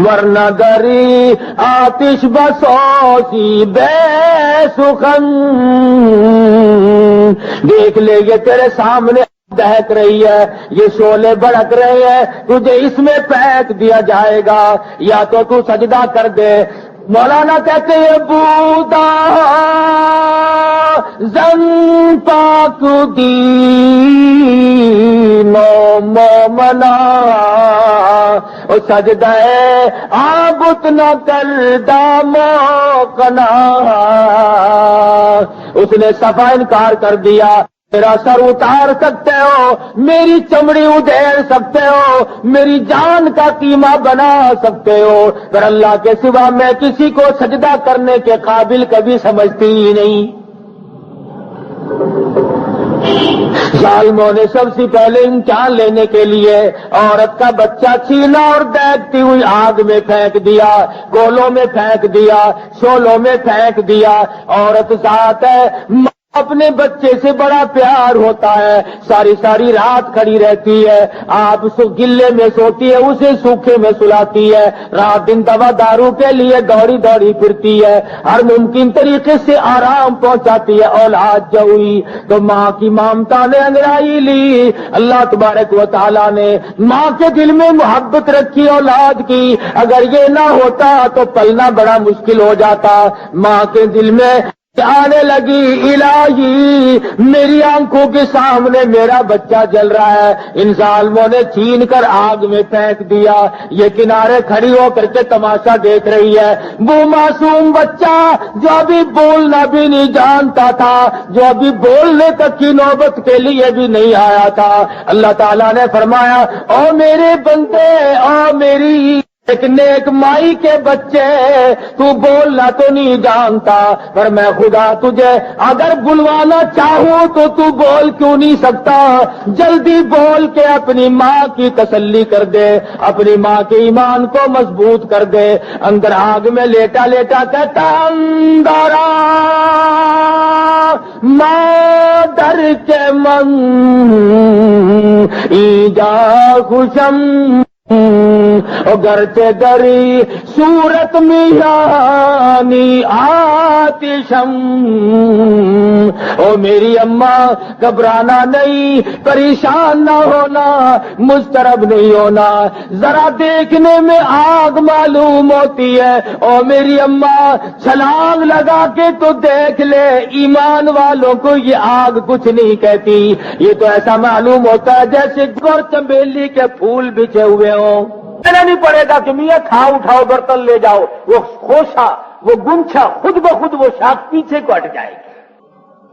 Speaker 1: ورنہ گری آتش بسوسی بے سخن. دیکھ لے یہ تیرے سامنے دہک رہی ہے، یہ شعلے بھڑک رہے ہیں، تجھے اس میں پھینک دیا جائے گا، یا تو سجدہ کر دے. مولانا کہتے ہیں بودا زن پاک دین و مومنا اور سجدہ آبت نہ کر داموں کنا، اس نے صفا انکار کر دیا. میرا سر اتار سکتے ہو، میری چمڑی ادھیڑ سکتے ہو، میری جان کا قیمہ بنا سکتے ہو، پر اللہ کے سوا میں کسی کو سجدہ کرنے کے قابل کبھی سمجھتی ہی نہیں. ظالموں نے سب سے پہلے امتحان لینے کے لیے عورت کا بچہ چھینا اور دیکھتی ہوئی آگ میں پھینک دیا، گولوں میں پھینک دیا، شولوں میں پھینک دیا. عورت ذات ہے، اپنے بچے سے بڑا پیار ہوتا ہے، ساری ساری رات کھڑی رہتی ہے، آپ گلے میں سوتی ہے، اسے سوکھے میں سلاتی ہے، رات دن دوا دارو کے لیے دوڑی دوڑی پھرتی ہے، ہر ممکن طریقے سے آرام پہنچاتی ہے. اولاد جو ہوئی تو ماں کی ممتا نے انگڑائی لی. اللہ تبارک و تعالیٰ نے ماں کے دل میں محبت رکھی اولاد کی. اگر یہ نہ ہوتا تو پلنا بڑا مشکل ہو جاتا. ماں کے دل میں آنے لگی، الہی میری آنکھوں کے سامنے میرا بچہ جل رہا ہے، ان ظالموں نے چھین کر آگ میں پھینک دیا. یہ کنارے کھڑی ہو کر کے تماشا دیکھ رہی ہے. وہ معصوم بچہ جو ابھی بولنا بھی نہیں جانتا تھا، جو ابھی بولنے تک کی نوبت کے لیے بھی نہیں آیا تھا، اللہ تعالیٰ نے فرمایا او میرے بندے، او میری ایک نیک مائی کے بچے، تو بولنا تو نہیں جانتا، پر میں خدا تجھے اگر بلوانا چاہوں تو تو بول کیوں نہیں سکتا؟ جلدی بول کے اپنی ماں کی تسلی کر دے، اپنی ماں کے ایمان کو مضبوط کر دے. اندر آگ میں لیٹا لیٹا کہتا اندرا ماں در کے من ایجا خوشم گرچہ دری صورت میانی آتشم. او میری اماں گھبرانا نہیں، پریشان نہ ہونا، مضطرب نہیں ہونا، ذرا دیکھنے میں آگ معلوم ہوتی ہے. او میری اماں چھلانگ لگا کے تو دیکھ لے، ایمان والوں کو یہ آگ کچھ نہیں کہتی. یہ تو ایسا معلوم ہوتا ہے جیسے گور چمیلی کے پھول بچھے ہوئے ہوں. کہنا نہیں پڑے گا کہ میاں کھاؤ اٹھاؤ برتن لے جاؤ، وہ خوشا وہ گنچھا خود بخود وہ شاخ پیچھے کو ہٹ جائے گی.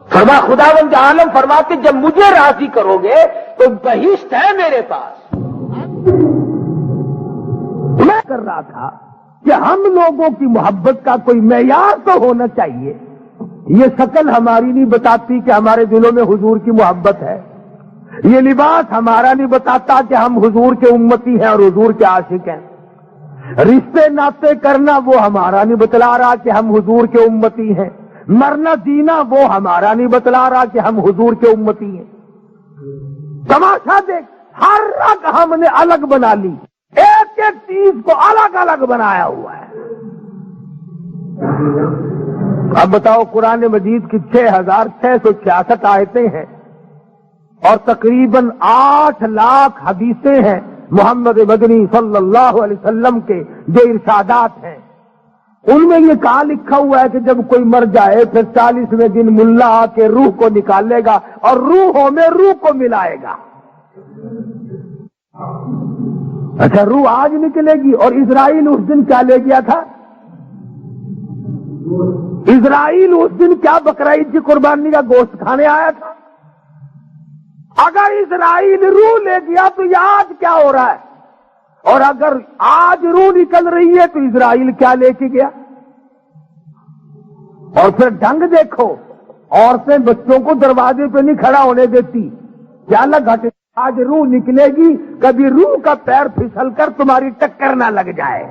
Speaker 1: فرما خداوند عالم فرماتے جب مجھے راضی کرو گے تو بہشت ہے میرے پاس. میں کر رہا تھا کہ ہم لوگوں کی محبت کا کوئی معیار تو ہونا چاہیے. یہ شکل ہماری نہیں بتاتی کہ ہمارے دلوں میں حضور کی محبت ہے، یہ لباس ہمارا نہیں بتاتا کہ ہم حضور کے امتی ہیں اور حضور کے عاشق ہیں، رشتے ناطے کرنا وہ ہمارا نہیں بتلا رہا کہ ہم حضور کے امتی ہیں، مرنا جینا وہ ہمارا نہیں بتلا رہا کہ ہم حضور کے امتی ہیں. تماشا دیکھ، ہر رگ ہم نے الگ بنا لی، ایک ایک چیز کو الگ الگ بنایا ہوا ہے. اب بتاؤ قرآن مجید کی 6666 آیتیں ہیں اور تقریباً 8 لاکھ حدیثیں ہیں محمد مدنی صلی اللہ علیہ وسلم کے جو ارشادات ہیں. ان میں یہ کہا لکھا ہوا ہے کہ جب کوئی مر جائے پھر 40ویں دن ملا آ کے روح کو نکالے گا اور روحوں میں روح کو ملائے گا. اچھا روح آج نکلے گی، اور اسرائیل اس دن کیا لے گیا تھا؟ اسرائیل اس دن کیا بقرعید کی قربانی کا گوشت کھانے آیا تھا؟ اگر اسرائیل روح لے گیا تو یہ آج کیا ہو رہا ہے؟ اور اگر آج روح نکل رہی ہے تو اسرائیل کیا لے کے گیا؟ اور پھر ڈھنگ دیکھو، عورتیں بچوں کو دروازے پہ نہیں کھڑا ہونے دیتی. کیا لگا کہ آج روح نکلے گی، کبھی روح کا پیر پھسل کر تمہاری ٹکر نہ لگ جائے.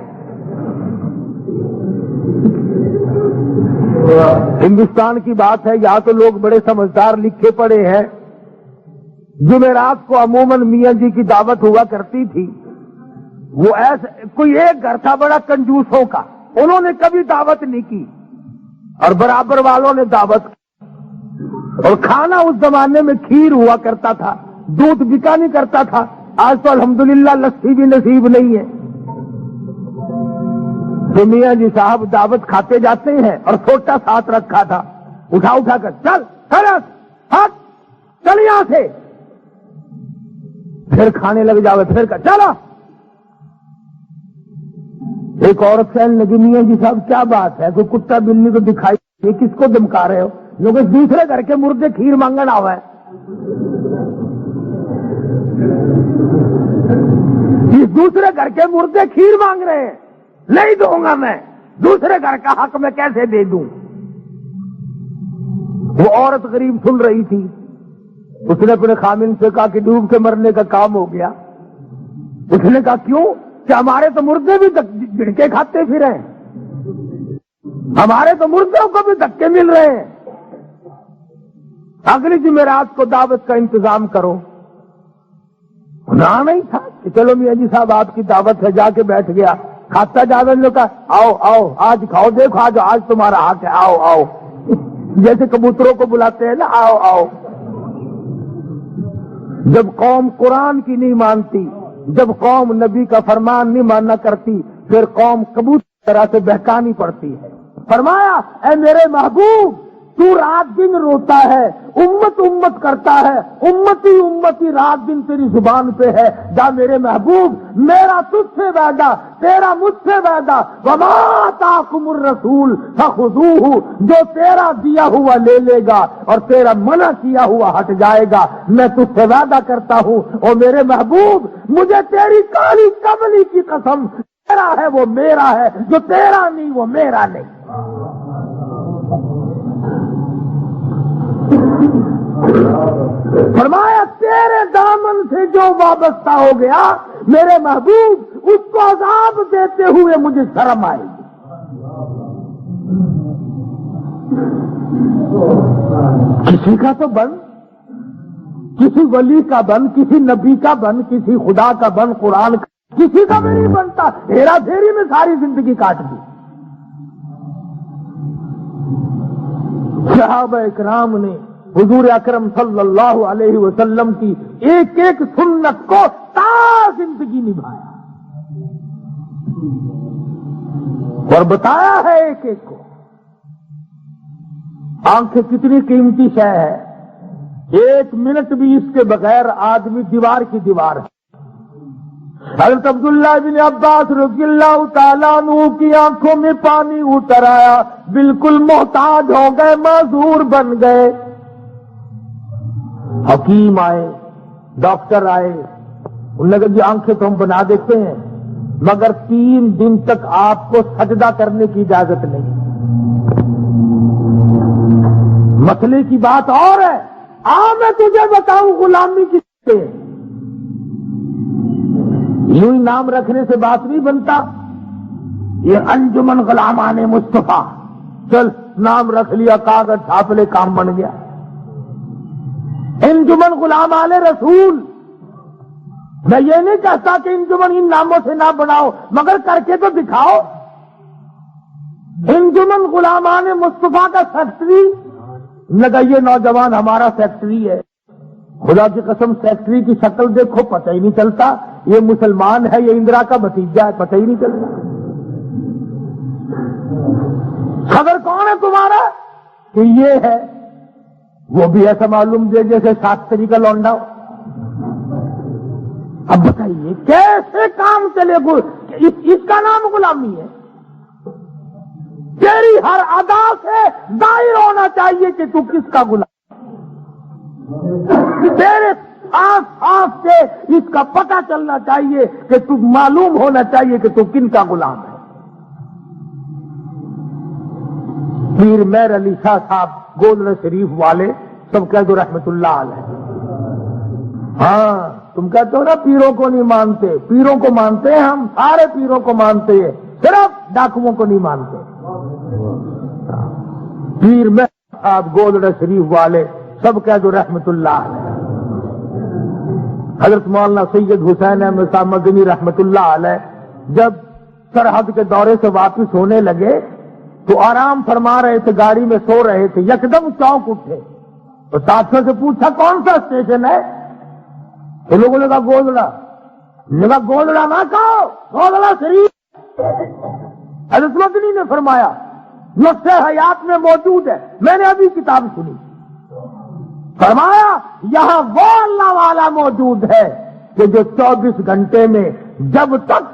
Speaker 1: ہندوستان کی بات ہے، یہاں تو لوگ بڑے سمجھدار لکھے پڑے ہیں. جمعرات کو عموماً میاں جی کی دعوت ہوا کرتی تھی. وہ ایسے کوئی ایک گھر تھا بڑا کنجوسوں کا، انہوں نے کبھی دعوت نہیں کی اور برابر والوں نے دعوت کی. اور کھانا اس زمانے میں کھیر ہوا کرتا تھا، دودھ بکا نہیں کرتا تھا. آج تو الحمدللہ لسی بھی نصیب نہیں ہے. تو میاں جی صاحب دعوت کھاتے جاتے ہیں اور چھوٹا ساتھ رکھا تھا، اٹھا اٹھا کر چل ہٹ چل یہاں سے، پھر کھانے لگ جاوے، پھر چلا
Speaker 2: ایک عورت کہنے لگی میاں جی صاحب کیا بات ہے, کوئی کتا بلی کو دکھائی, یہ کس کو دمکا رہے ہو؟ لوگ اس دوسرے گھر کے مردے کھیر مانگن آوا ہے, اس دوسرے گھر کے مردے کھیر مانگ رہے ہیں, نہیں دوں گا میں, دوسرے گھر کا حق میں کیسے دے دوں؟ وہ عورت غریب سن رہی تھی, اس نے اپنے خامن سے کہا کہ ڈوب کے مرنے کا کام ہو گیا. اس نے کہا کیوں؟ کہ ہمارے تو مردے بھی جھڑکے کھاتے پھر ہیں, ہمارے تو مردوں کو بھی دھکے مل رہے ہیں, اگلی جمعرات کو دعوت کا انتظام کرو. نہ نہیں تھا کہ چلو میاں جی صاحب آپ کی دعوت ہے, جا کے بیٹھ گیا. کھاتا جاوید نے کہا آؤ آؤ آج کھاؤ, دیکھو آج تمہارا حق ہے, آؤ آؤ, جیسے کبوتروں کو بلاتے ہیں نا, آؤ آؤ. جب قوم قرآن کی نہیں مانتی, جب قوم نبی کا فرمان نہیں ماننا کرتی, پھر قوم کبوتر طرح سے بہکانی پڑتی ہے. فرمایا اے میرے محبوب, تو رات دن روتا ہے, امت امت کرتا ہے, امتی امتی رات دن تیری زبان پہ ہے. جا میرے محبوب, میرا تجھ سے وعدہ, تیرا مجھ سے وعدہ, وما آتاکم الرسول فخذوہ, جو تیرا دیا ہوا لے لے گا اور تیرا منع کیا ہوا ہٹ جائے گا. میں تجھ سے وعدہ کرتا ہوں اور میرے محبوب, مجھے تیری کالی کملی کی قسم, تیرا ہے وہ میرا ہے, جو تیرا نہیں وہ میرا نہیں. فرمایا تیرے دامن سے جو وابستہ ہو گیا میرے محبوب, اس کو عذاب دیتے ہوئے مجھے شرم آئے گی. کسی کا تو بن, کسی ولی کا بن, کسی نبی کا بن, کسی خدا کا بن, قرآن کا, کسی کا بھی نہیں بنتا. ہیرا پھیری میں ساری زندگی کاٹ دی. صحابہ اکرام نے حضور اکرم صلی اللہ علیہ وسلم کی ایک ایک سنت کو تا زندگی نبھایا اور بتایا ہے ایک ایک کو. آنکھیں کتنی قیمتی شے ہے, ایک منٹ بھی اس کے بغیر آدمی دیوار کی دیوار ہے. حضرت عبداللہ بن عباس رضی اللہ تعالیٰ عنہ کی آنکھوں میں پانی اتر آیا, بالکل محتاج ہو گئے, معذور بن گئے. حکیم آئے, ڈاکٹر آئے, انہوں نے کہا جی آنکھیں تو ہم بنا دیتے ہیں, مگر 3 دن تک آپ کو سجدہ کرنے کی اجازت نہیں. مسئلے کی بات اور ہے, میں تجھے بتاؤں غلامی کس سے. یوں ہی نام رکھنے سے بات نہیں بنتا. یہ انجمن غلامان مصطفیٰ, چل نام رکھ لیا, کاغذ چھاپ لے, کام بن گیا. انجمن غلامان رسول, میں یہ نہیں کہتا کہ انجمن ان ناموں سے نہ بناؤ, مگر کر کے تو دکھاؤ. انجمن غلامان مصطفیٰ کا سیکٹری لگا, یہ نوجوان ہمارا سیکٹری ہے. خدا کی قسم سیکٹری کی شکل دیکھو پتہ ہی نہیں چلتا یہ مسلمان ہے, یہ اندرا کا بھتیجا ہے, پتہ ہی نہیں چلتا. صدر کون ہے تمہارا؟ کہ یہ ہے. وہ بھی ایسا معلوم دے جیسے شاستری کا لونڈا ہو. اب بتائیے کیسے کام چلے گا؟ اس کا نام غلامی ہے. تیری ہر ادا سے ظاہر ہونا چاہیے کہ تو کس کا غلام. تیرے آنکھ سے اس کا پتہ چلنا چاہیے کہ تو معلوم ہونا چاہیے کہ تو کن کا غلام ہے. پیر میر علی شاہ صاحب گولڑا شریف والے سب کہہ دو رحمت اللہ علیہ. ہاں تم کہتے ہو نا پیروں کو نہیں مانتے, پیروں کو مانتے ہیں ہم, سارے پیروں کو مانتے ہیں, صرف ڈاکوؤں کو نہیں مانتے. پیر میر صاحب گولڑا شریف والے سب کہہ دو رحمت اللہ علیہ. حضرت مولانا سید حسین احمد صاحب مدنی رحمت اللہ علیہ جب سرحد کے دورے سے واپس ہونے لگے تو آرام فرما رہے تھے, گاڑی میں سو رہے تھے, یکدم چونک اٹھے تو ساتھیوں سے پوچھا کون سا اسٹیشن ہے؟ تو لوگوں نے کہا گولڑا. نے کہا گولڑا نہ کہو, گولڑا شریف. حضرت مدنی نے فرمایا نص حیات میں موجود ہے, میں نے ابھی کتاب سنی. فرمایا یہاں وہ اللہ والا موجود ہے کہ جو 24 گھنٹے میں جب تک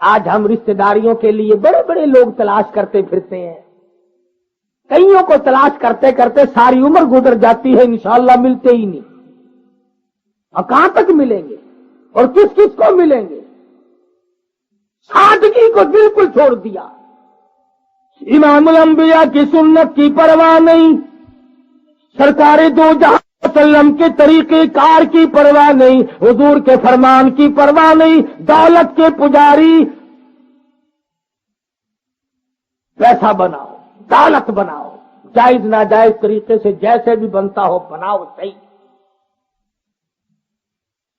Speaker 2: آج ہم رشتہ داریوں کے لیے بڑے بڑے لوگ تلاش کرتے پھرتے ہیں، کئیوں کو تلاش کرتے کرتے ساری عمر گزر جاتی ہے، انشاءاللہ ملتے ہی نہیں۔ اور کہاں تک ملیں گے اور کس کس کو ملیں گے؟ سادگی کو بالکل چھوڑ دیا، امام الانبیاء کی سنت کی پرواہ نہیں، سرکار دو جہاں وسلم کے طریقے کار کی پرواہ نہیں، حضور کے فرمان کی پرواہ نہیں، دولت کے پجاری، پیسہ بناؤ، دولت بناؤ، جائز ناجائز طریقے سے جیسے بھی بنتا ہو بناؤ، صحیح،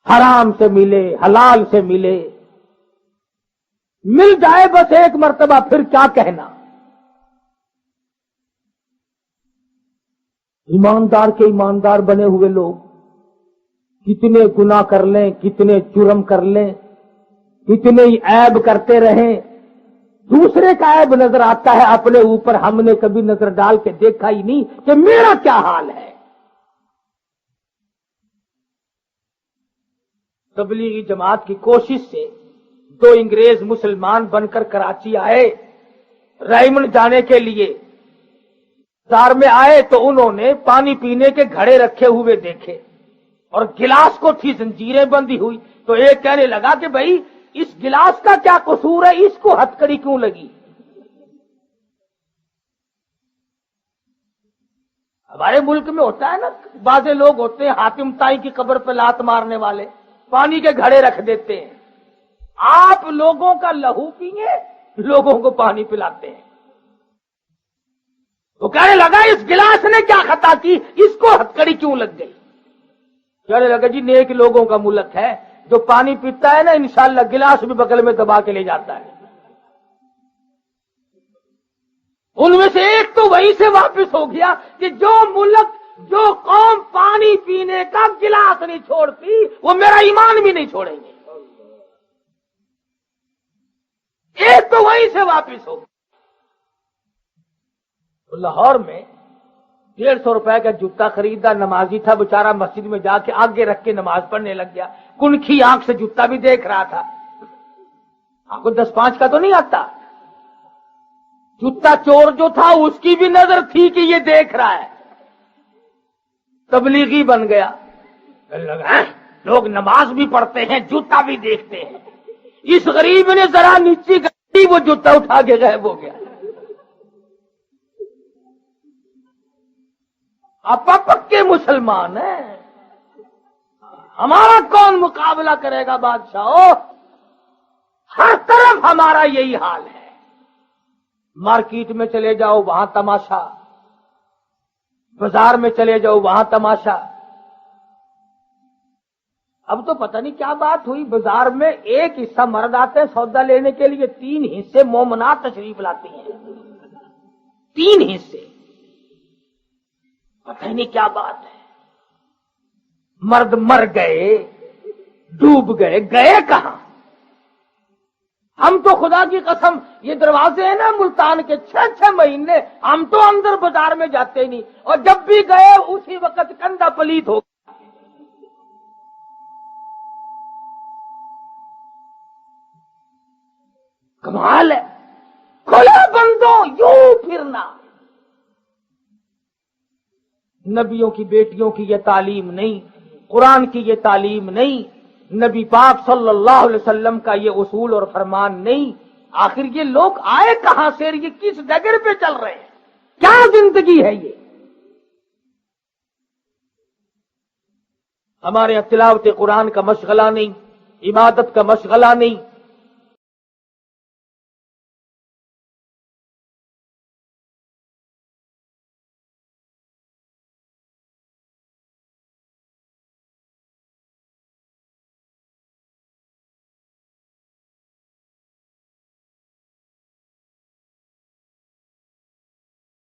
Speaker 2: حرام سے ملے حلال سے ملے، مل جائے بس ایک مرتبہ، پھر کیا کہنا۔ ایماندار کے ایماندار بنے ہوئے لوگ کتنے گناہ کر لیں، کتنے جرم کر لیں، کتنے ہی عیب کرتے رہیں، دوسرے کا عیب نظر آتا ہے، اپنے اوپر ہم نے کبھی نظر ڈال کے دیکھا ہی نہیں کہ میرا کیا حال ہے۔ تبلیغی جماعت کی کوشش سے دو انگریز مسلمان بن کر کراچی آئے، ریمنڈ جانے کے لیے بازار میں آئے تو انہوں نے پانی پینے کے گھڑے رکھے ہوئے دیکھے اور گلاس کو تھی زنجیریں بندھی ہوئی، تو ایک کہنے لگا کہ بھائی اس گلاس کا کیا قصور ہے، اس کو ہتکڑی کیوں لگی؟ ہمارے ملک میں ہوتا ہے نا، بعض لوگ ہوتے ہیں حاتم تائی کی قبر پہ لات مارنے والے، پانی کے گھڑے رکھ دیتے ہیں، آپ لوگوں کا لہو پیئے لوگوں کو پانی پلاتے ہیں۔ وہ کہنے لگا اس گلاس نے کیا خطا کی، اس کو ہتکڑی کیوں لگ گئی؟ کہنے لگا جی نیک لوگوں کا ملک ہے، جو پانی پیتا ہے نا انشاءاللہ گلاس بھی بغل میں دبا کے لے جاتا ہے۔ ان میں سے ایک تو وہیں سے واپس ہو گیا کہ جو ملک جو قوم پانی پینے کا گلاس نہیں چھوڑتی وہ میرا ایمان بھی نہیں چھوڑیں گے۔ ایک تو وہیں سے واپس ہو گیا۔ لاہور میں 150 روپے کا جوتا خریدا، نمازی تھا بیچارہ، مسجد میں جا کے آگے رکھ کے نماز پڑھنے لگ گیا، کنکھی آنکھ سے جوتا بھی دیکھ رہا تھا۔ آپ کو 10-5 کا تو نہیں آتا؟ جوتا چور جو تھا اس کی بھی نظر تھی کہ یہ دیکھ رہا ہے، تبلیغی بن گیا۔ لوگ نماز بھی پڑھتے ہیں جوتا بھی دیکھتے ہیں، اس غریب نے ذرا نیچی گئی وہ جوتا اٹھا کے غائب ہو گیا۔ آپ پکے مسلمان ہیں، ہمارا کون مقابلہ کرے گا بادشاہ؟ ہر طرف ہمارا یہی حال ہے، مارکیٹ میں چلے جاؤ وہاں تماشا، بازار میں چلے جاؤ وہاں تماشا۔ اب تو پتہ نہیں کیا بات ہوئی، بازار میں ایک حصہ مرد آتے ہیں سودا لینے کے لیے، 3 حصے مومنات تشریف لاتی ہیں، 3 حصے، پتہ نہیں کیا بات ہے۔ مرد مر گئے، ڈوب گئے، گئے کہاں؟ ہم تو خدا کی قسم یہ دروازے ہیں نا ملتان کے 6 مہینے ہم تو اندر بازار میں جاتے نہیں، اور جب بھی گئے اسی وقت کندھا پلیت ہو گیا۔ کمال ہے، کھلا بندوں یوں پھرنا۔ نبیوں کی بیٹیوں کی یہ تعلیم نہیں، قرآن کی یہ تعلیم نہیں، نبی پاک صلی اللہ علیہ وسلم کا یہ اصول اور فرمان نہیں۔ آخر یہ لوگ آئے کہاں سے، یہ کس ڈگر پہ چل رہے ہیں، کیا زندگی ہے یہ؟ ہمارے یہاں تلاوت قرآن کا مشغلہ نہیں، عبادت کا مشغلہ نہیں،